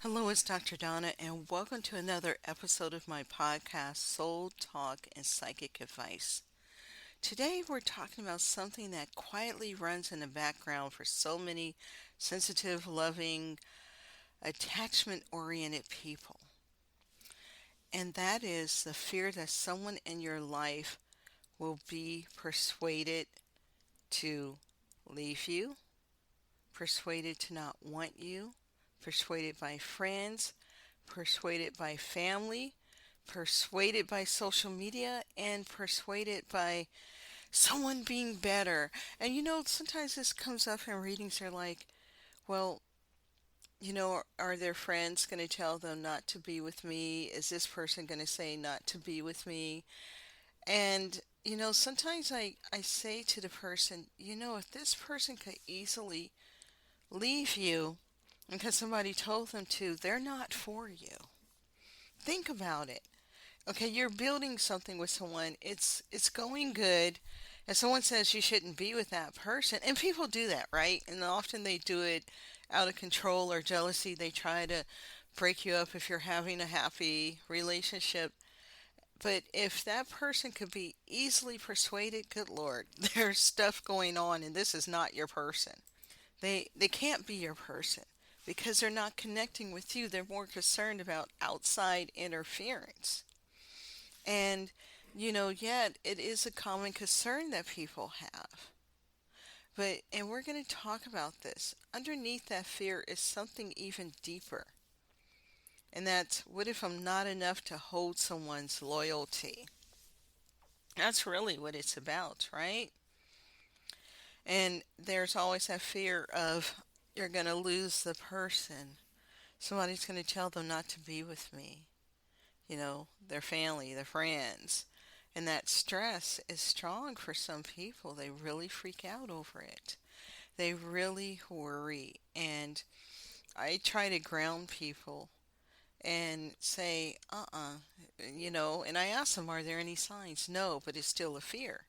Hello, it's Dr. Donna, and welcome to another episode of my podcast, Soul Talk and Psychic Advice. Today, we're talking about something that quietly runs in the background for so many sensitive, loving, attachment oriented people, and that is the fear that someone in your life will be persuaded to leave you, persuaded to not want you, persuaded by friends, persuaded by family, persuaded by social media, and persuaded by someone being better. And sometimes this comes up in readings. They're like, well, are their friends going to tell them not to be with me? Is this person going to say not to be with me? And sometimes I say to the person, if this person could easily leave you because somebody told them to, they're not for you. Think about it. Okay, you're building something with someone. It's going good, and someone says you shouldn't be with that person. And people do that, right? And often they do it out of control or jealousy. They try to break you up if you're having a happy relationship. But if that person could be easily persuaded, good Lord, there's stuff going on and this is not your person. They can't be your person because they're not connecting with you. They're more concerned about outside interference. And, yet it is a common concern that people have. And we're going to talk about this. Underneath that fear is something even deeper. And that's, what if I'm not enough to hold someone's loyalty? That's really what it's about, right? And there's always that fear of you're going to lose the person. Somebody's going to tell them not to be with me. Their family, their friends. And that stress is strong for some people. They really freak out over it. They really worry. And I try to ground people and say, and I ask them, are there any signs? No, but it's still a fear.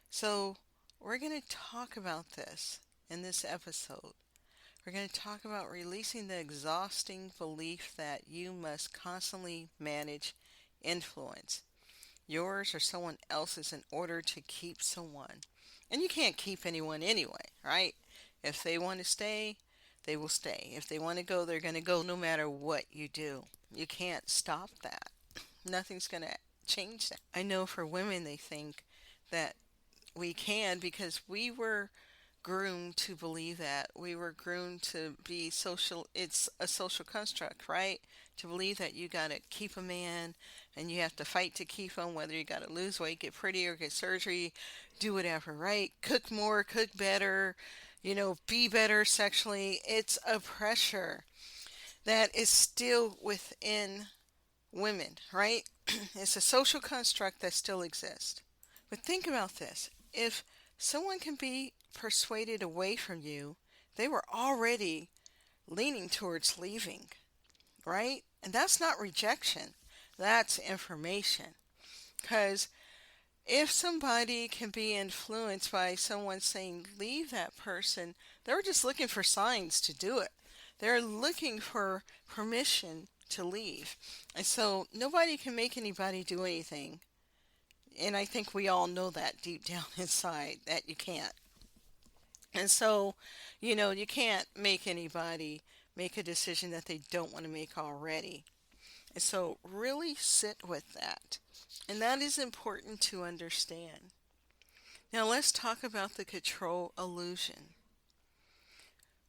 So we're going to talk about this in this episode. We're going to talk about releasing the exhausting belief that you must constantly manage influence, yours or someone else's, in order to keep someone. And you can't keep anyone anyway, right? If they want to stay, they will stay. If they want to go, they're going to go no matter what you do. You can't stop that. Nothing's going to change that. I know for women, they think that we can because we were groomed to believe that. We were groomed to be social. It's a social construct, right? To believe that you got to keep a man and you have to fight to keep him, whether you got to lose weight, get prettier, get surgery, do whatever, right? Cook more, cook better, be better sexually. It's a pressure that is still within women, right? It's a social construct that still exists. But think about this. If someone can be persuaded away from you, they were already leaning towards leaving, right? And that's not rejection, that's information. Because if somebody can be influenced by someone saying, leave that person, they're just looking for signs to do it. They're looking for permission to leave. And so nobody can make anybody do anything. And I think we all know that deep down inside that you can't. And so, you can't make anybody make a decision that they don't want to make already. And so, really sit with that. And that is important to understand. Now, let's talk about the control illusion.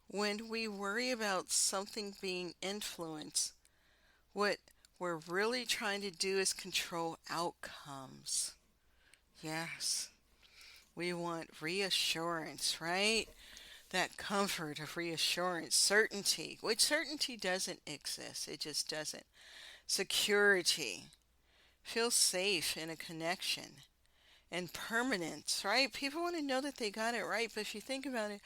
When we worry about something being influenced, what we're really trying to do is control outcomes. Yes, we want reassurance, right? That comfort of reassurance, certainty, which certainty doesn't exist. It just doesn't. Security, feel safe in a connection, and permanence, right? People want to know that they got it right, but if you think about it,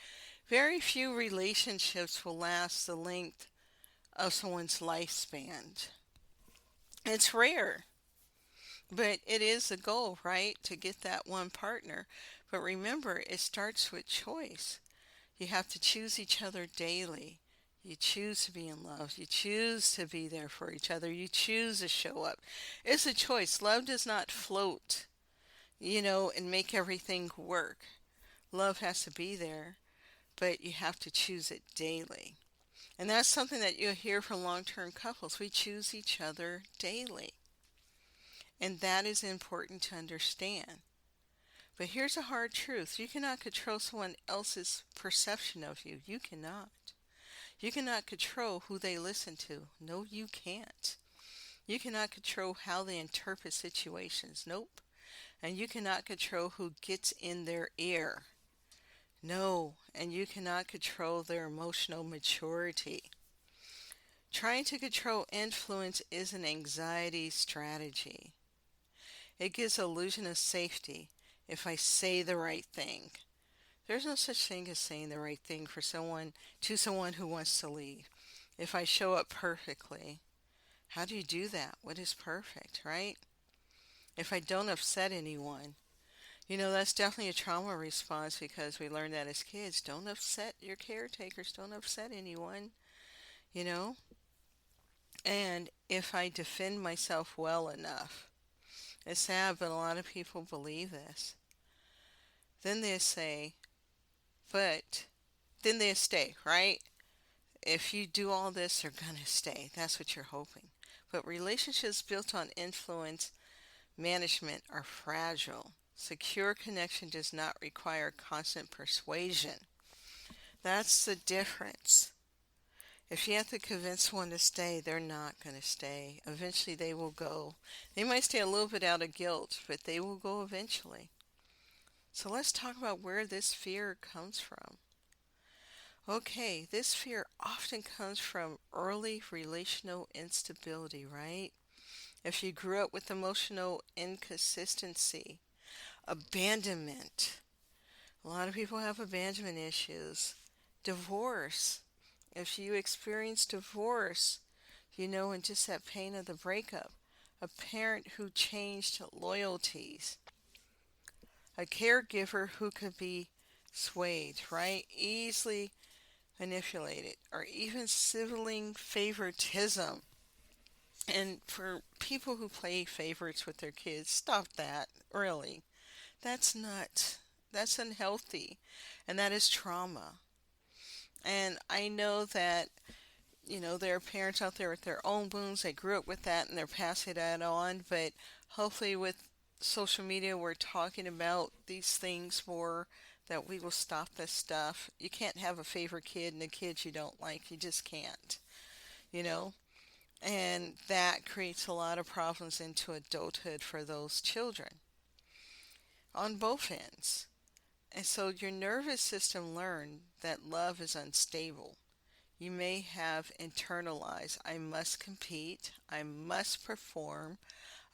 very few relationships will last the length of someone's lifespan. It's rare, but it is a goal, right? To get that one partner. But remember, it starts with choice. You have to choose each other daily. You choose to be in love. You choose to be there for each other. You choose to show up. It's a choice. Love does not float, and make everything work. Love has to be there, but you have to choose it daily. And that's something that you'll hear from long-term couples. We choose each other daily. And that is important to understand. But here's a hard truth. You cannot control someone else's perception of you. You cannot. You cannot control who they listen to. No, you can't. You cannot control how they interpret situations. Nope. And you cannot control who gets in their ear. No. And you cannot control their emotional maturity. Trying to control influence is an anxiety strategy. It gives illusion of safety if I say the right thing. There's no such thing as saying the right thing for someone to someone who wants to leave. If I show up perfectly, how do you do that? What is perfect, right? If I don't upset anyone, that's definitely a trauma response because we learned that as kids. Don't upset your caretakers. Don't upset anyone, you know? And if I defend myself well enough, it's sad, but a lot of people believe this. Then they say, but then they stay, right? If you do all this, they're going to stay. That's what you're hoping. But relationships built on influence management are fragile. Secure connection does not require constant persuasion. That's the difference. If you have to convince one to stay, they're not going to stay. Eventually they will go. They might stay a little bit out of guilt, but they will go eventually. So let's talk about where this fear comes from. Okay, this fear often comes from early relational instability, right? If you grew up with emotional inconsistency, abandonment. A lot of people have abandonment issues. Divorce. If you experience divorce, and just that pain of the breakup. A parent who changed loyalties. A caregiver who could be swayed, right? Easily manipulated. Or even sibling favoritism. And for people who play favorites with their kids, stop that, really. That's unhealthy. And that is trauma. And I know that, there are parents out there with their own wounds. They grew up with that and they're passing that on. But hopefully with social media, we're talking about these things more, that we will stop this stuff. You can't have a favorite kid and a kid you don't like. You just can't, you know. And that creates a lot of problems into adulthood for those children on both ends. And so your nervous system learned that love is unstable. You may have internalized, I must compete, I must perform,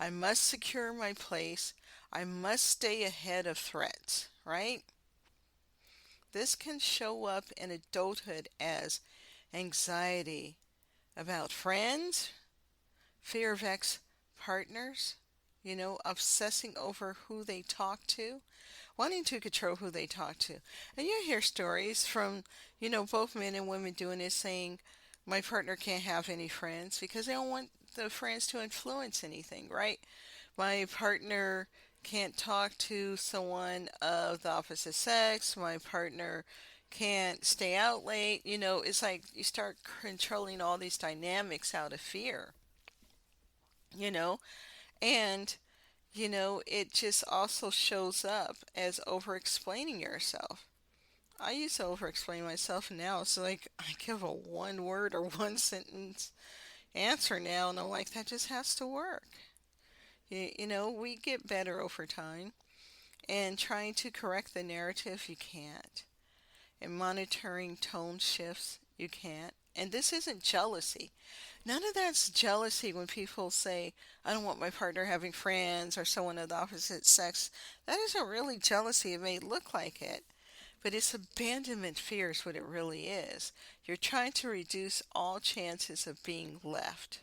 I must secure my place, I must stay ahead of threats, right? This can show up in adulthood as anxiety about friends, fear of ex-partners, obsessing over who they talk to, wanting to control who they talk to. And you hear stories from, both men and women doing this, saying, my partner can't have any friends because they don't want the friends to influence anything, right? My partner can't talk to someone of the opposite sex. My partner can't stay out late. It's like you start controlling all these dynamics out of fear, you know, and it just also shows up as over explaining yourself. I used to over explain myself, and now it's like I give a one word or one sentence answer now, and I'm like, that just has to work. We get better over time, and trying to correct the narrative, you can't. And monitoring tone shifts, you can't. And this isn't jealousy. None of that's jealousy when people say, I don't want my partner having friends or someone of the opposite sex. That isn't really jealousy. It may look like it, but it's abandonment fear is what it really is. You're trying to reduce all chances of being left.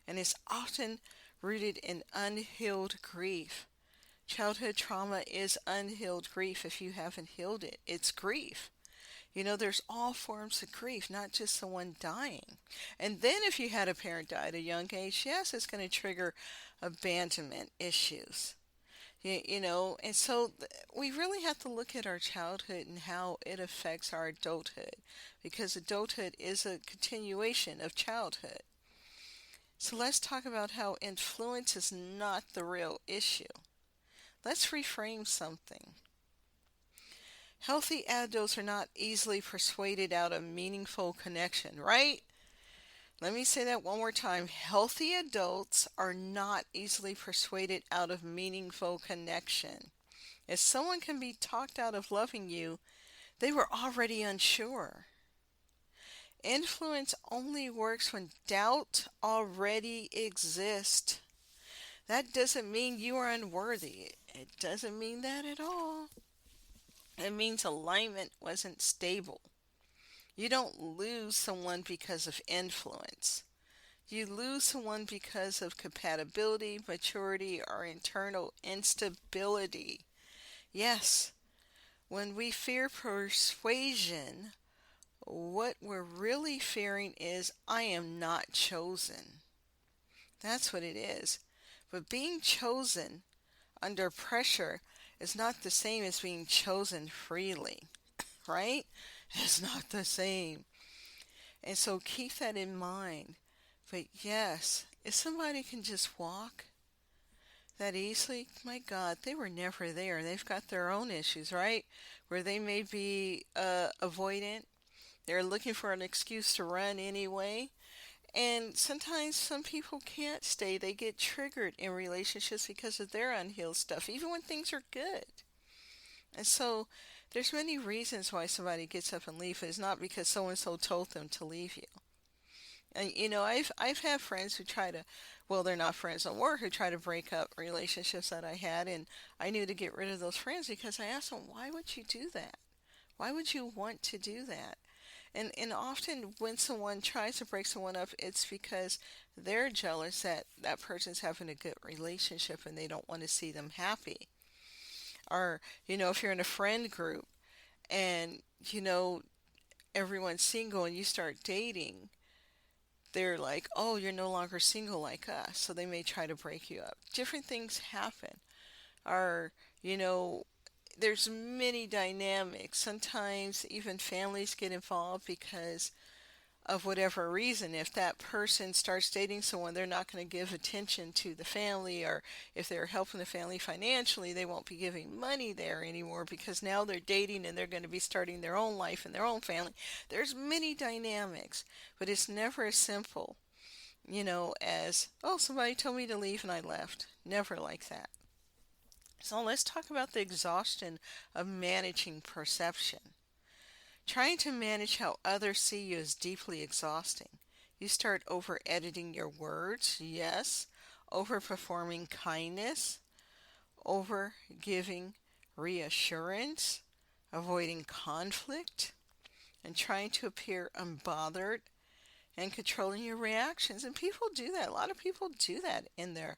And it's often rooted in unhealed grief. Childhood trauma is unhealed grief if you haven't healed it. It's grief. There's all forms of grief, not just someone dying. And then if you had a parent die at a young age, yes, it's going to trigger abandonment issues. And so we really have to look at our childhood and how it affects our adulthood, because adulthood is a continuation of childhood. So let's talk about how influence is not the real issue. Let's reframe something. Healthy adults are not easily persuaded out of meaningful connection, right? Let me say that one more time. Healthy adults are not easily persuaded out of meaningful connection. If someone can be talked out of loving you, they were already unsure. Influence only works when doubt already exists. That doesn't mean you are unworthy. It doesn't mean that at all. It means alignment wasn't stable. You don't lose someone because of influence. You lose someone because of compatibility, maturity, or internal instability. Yes, when we fear persuasion, what we're really fearing is, I am not chosen. That's what it is. But being chosen under pressure is not the same as being chosen freely, right? It's not the same. And so keep that in mind. But yes, if somebody can just walk that easily, my God, they were never there. They've got their own issues, right? Where they may be avoidant. They're looking for an excuse to run anyway. And sometimes some people can't stay. They get triggered in relationships because of their unhealed stuff, even when things are good. And so there's many reasons why somebody gets up and leaves. It's not because so-and-so told them to leave you. And I've had friends who try to, well, they're not friends no more, who try to break up relationships that I had, and I knew to get rid of those friends because I asked them, why would you do that? Why would you want to do that? And often when someone tries to break someone up, it's because they're jealous that that person's having a good relationship and they don't want to see them happy. Or, if you're in a friend group and, everyone's single and you start dating, they're like, oh, you're no longer single like us. So they may try to break you up. Different things happen. Or, there's many dynamics. Sometimes even families get involved because of whatever reason. If that person starts dating someone, they're not going to give attention to the family, or if they're helping the family financially, they won't be giving money there anymore because now they're dating and they're going to be starting their own life and their own family. There's many dynamics, but it's never as simple, as, oh, somebody told me to leave and I left. Never like that. So let's talk about the exhaustion of managing perception. Trying to manage how others see you is deeply exhausting. You start over editing your words, yes, over performing kindness, over giving reassurance, avoiding conflict, and trying to appear unbothered and controlling your reactions. And people do that. A lot of people do that in their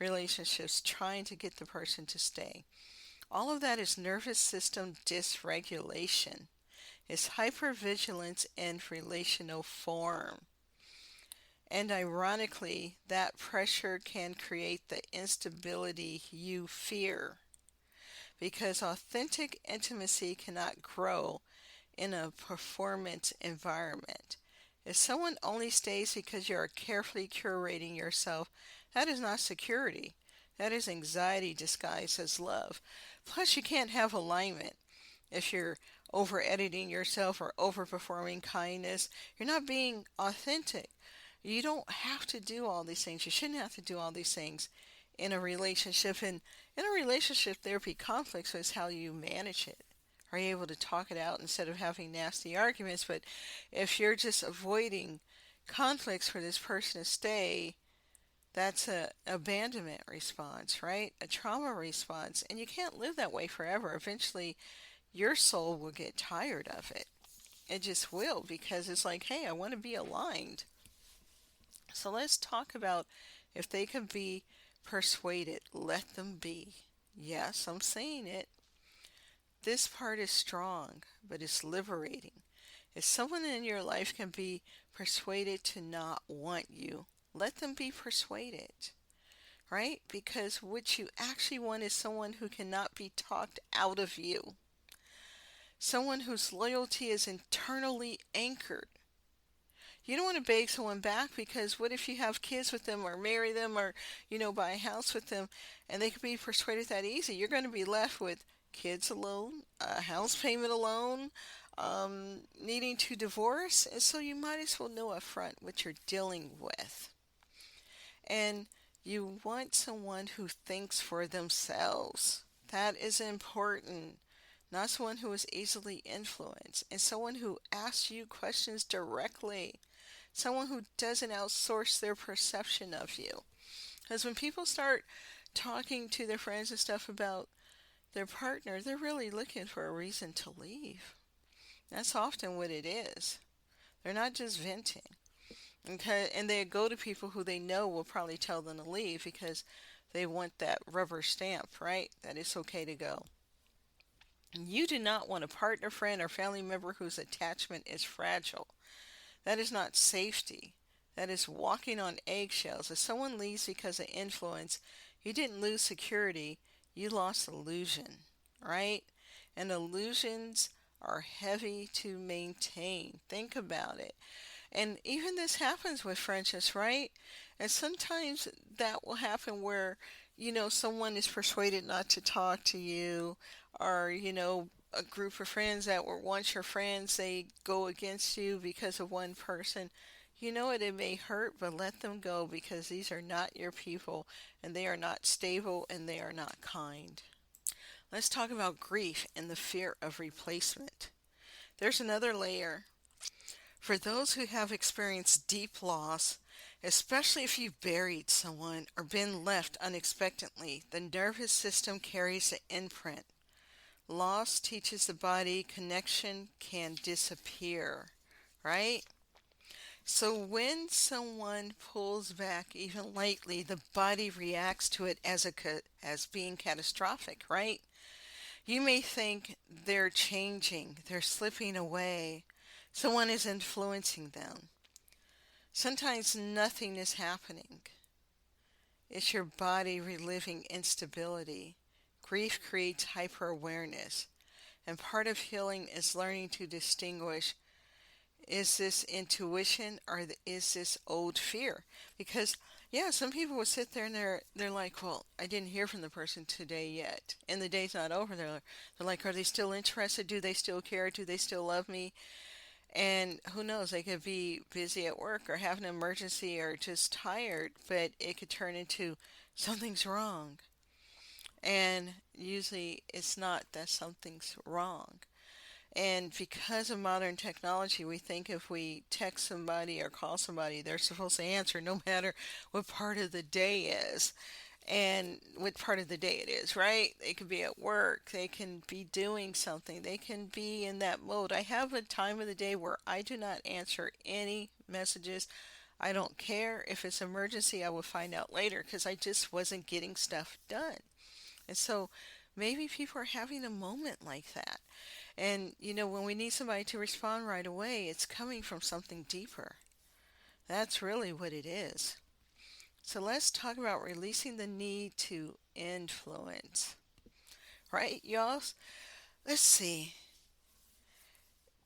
relationships, trying to get the person to stay. All of that is nervous system dysregulation. It's hypervigilance in relational form. And ironically, that pressure can create the instability you fear, because authentic intimacy cannot grow in a performance environment. If someone only stays because you are carefully curating yourself, that is not security. That is anxiety disguised as love. Plus, you can't have alignment if you're over editing yourself or overperforming kindness. You're not being authentic. You don't have to do all these things. You shouldn't have to do all these things in a relationship. And in a relationship, there be conflicts, so it's how you manage it. Are you able to talk it out instead of having nasty arguments? But if you're just avoiding conflicts for this person to stay, that's an abandonment response, right? A trauma response. And you can't live that way forever. Eventually, your soul will get tired of it. It just will, because it's like, hey, I want to be aligned. So let's talk about, if they can be persuaded, let them be. Yes, I'm saying it. This part is strong, but it's liberating. If someone in your life can be persuaded to not want you, let them be persuaded, right? Because what you actually want is someone who cannot be talked out of you, someone whose loyalty is internally anchored. You don't want to beg someone back, because what if you have kids with them or marry them or, buy a house with them, and they could be persuaded that easy? You're going to be left with kids alone, a house payment alone, needing to divorce. And so you might as well know up front what you're dealing with. And you want someone who thinks for themselves. That is important. Not someone who is easily influenced, and someone who asks you questions directly. Someone who doesn't outsource their perception of you. Because when people start talking to their friends and stuff about their partner, they're really looking for a reason to leave. That's often what it is. They're not just venting. Okay, and they go to people who they know will probably tell them to leave, because they want that rubber stamp, right? That it's okay to go. You do not want a partner, friend, or family member whose attachment is fragile. That is not safety. That is walking on eggshells. If someone leaves because of influence, you didn't lose security, you lost illusion, right? And illusions are heavy to maintain. Think about it. And even this happens with friendships, right? And sometimes that will happen where, someone is persuaded not to talk to you, or, a group of friends that were once your friends, they go against you because of one person. You know it may hurt, but let them go, because these are not your people, and they are not stable, and they are not kind. Let's talk about grief and the fear of replacement. There's another layer. For those who have experienced deep loss, especially if you've buried someone or been left unexpectedly, the nervous system carries the imprint. Loss teaches the body connection can disappear, right? So when someone pulls back even lightly, the body reacts to it as being catastrophic, right? You may think they're changing, they're slipping away, someone is influencing them. Sometimes nothing is happening. It's your body reliving instability. Grief creates hyper-awareness. And part of healing is learning to distinguish, is this intuition, or is this old fear? Because, yeah, some people will sit there and they're like, well, I didn't hear from the person today yet. And the day's not over. They're like, are they still interested? Do they still care? Do they still love me? And who knows, they could be busy at work or have an emergency or just tired, but it could turn into something's wrong. And usually it's not that something's wrong. And because of modern technology, we think if we text somebody or call somebody, they're supposed to answer no matter what part of the day is. And what part of the day it is, right? They could be at work, they can be doing something, they can be in that mode. I have a time of the day where I do not answer any messages. I don't care if it's emergency, I will find out later, because I just wasn't getting stuff done. And so maybe people are having a moment like that. And, when we need somebody to respond right away, it's coming from something deeper. That's really what it is. So let's talk about releasing the need to influence. Right, y'all? Let's see.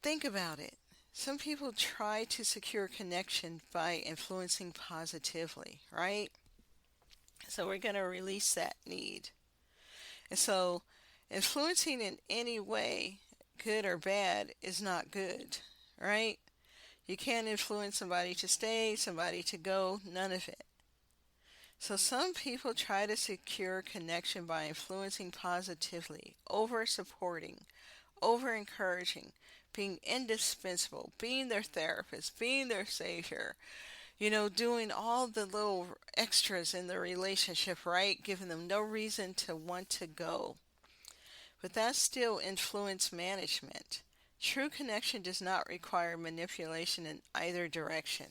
Think about it. Some people try to secure connection by influencing positively, right? So we're going to release that need. And so influencing in any way, good or bad, is not good, right? You can't influence somebody to stay, somebody to go, none of it. So some people try to secure connection by influencing positively, over supporting, over encouraging, being indispensable, being their therapist, being their savior, doing all the little extras in the relationship, right? Giving them no reason to want to go. But that's still influence management. True connection does not require manipulation in either direction.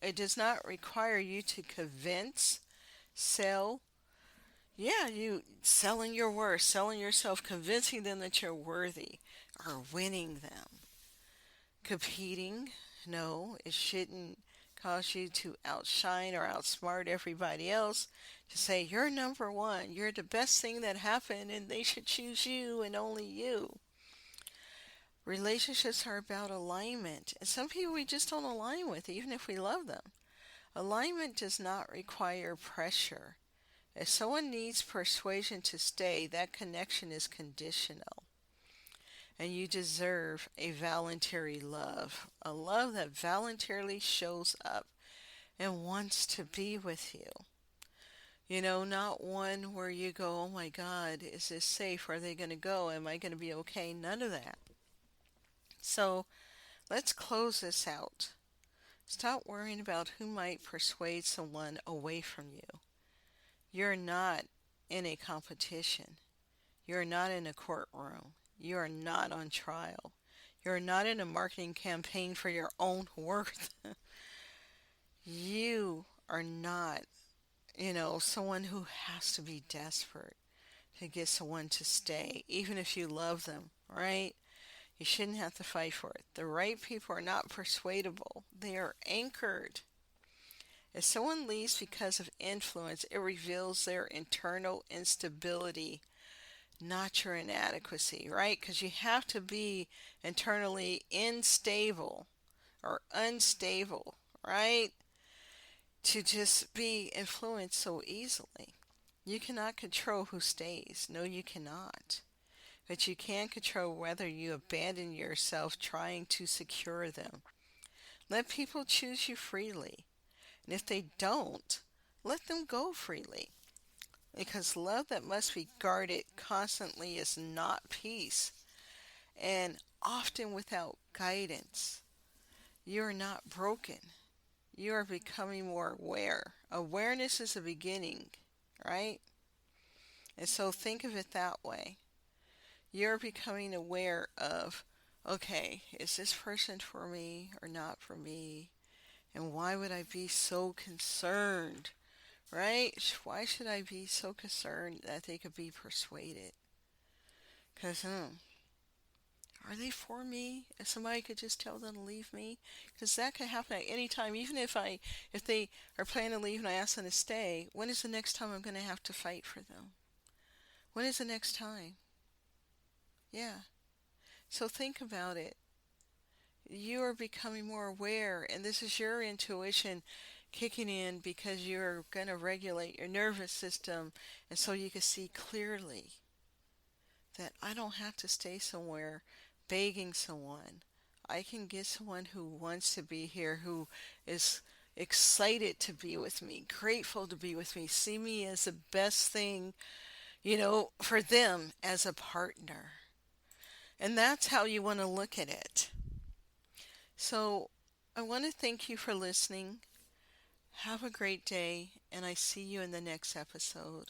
It does not require you to convince, sell, Yeah, you selling your worth, selling yourself, convincing them that you're worthy, or winning them. Competing, no, it shouldn't cause you to outshine or outsmart everybody else to say you're number one, you're the best thing that happened, and they should choose you and only you. Relationships are about alignment, and some people we just don't align with, even if we love them. Alignment does not require pressure. If someone needs persuasion to stay, that connection is conditional. And you deserve a voluntary love, a love that voluntarily shows up and wants to be with you. Not one where you go, oh my God, is this safe? Are they going to go? Am I going to be okay? None of that. So let's close this out. Stop worrying about who might persuade someone away from you. You're not in a competition. You're not in a courtroom. You are not on trial. You're not in a marketing campaign for your own worth. You are not, someone who has to be desperate to get someone to stay, even if you love them, right? You shouldn't have to fight for it. The right people are not persuadable, they are anchored. If someone leaves because of influence, it reveals their internal instability, not your inadequacy, right? Because you have to be internally unstable or unstable, right? To just be influenced so easily. You cannot control who stays. No, you cannot. But you can control whether you abandon yourself trying to secure them. Let people choose you freely. And if they don't, let them go freely. Because love that must be guarded constantly is not peace. And often without guidance, you are not broken. You are becoming more aware. Awareness is a beginning, right? And so think of it that way. You're becoming aware of, okay, is this person for me or not for me? And why would I be so concerned, right? Why should I be so concerned that they could be persuaded? Because, are they for me? If somebody could just tell them to leave me, because that could happen at any time. Even if they are planning to leave and I ask them to stay, when is the next time I'm going to have to fight for them? When is the next time? Yeah. So think about it. You are becoming more aware, and this is your intuition kicking in because you're going to regulate your nervous system, and so you can see clearly that I don't have to stay somewhere begging someone. I can get someone who wants to be here, who is excited to be with me, grateful to be with me, see me as the best thing, for them as a partner. And that's how you want to look at it. So I want to thank you for listening. Have a great day, and I see you in the next episode.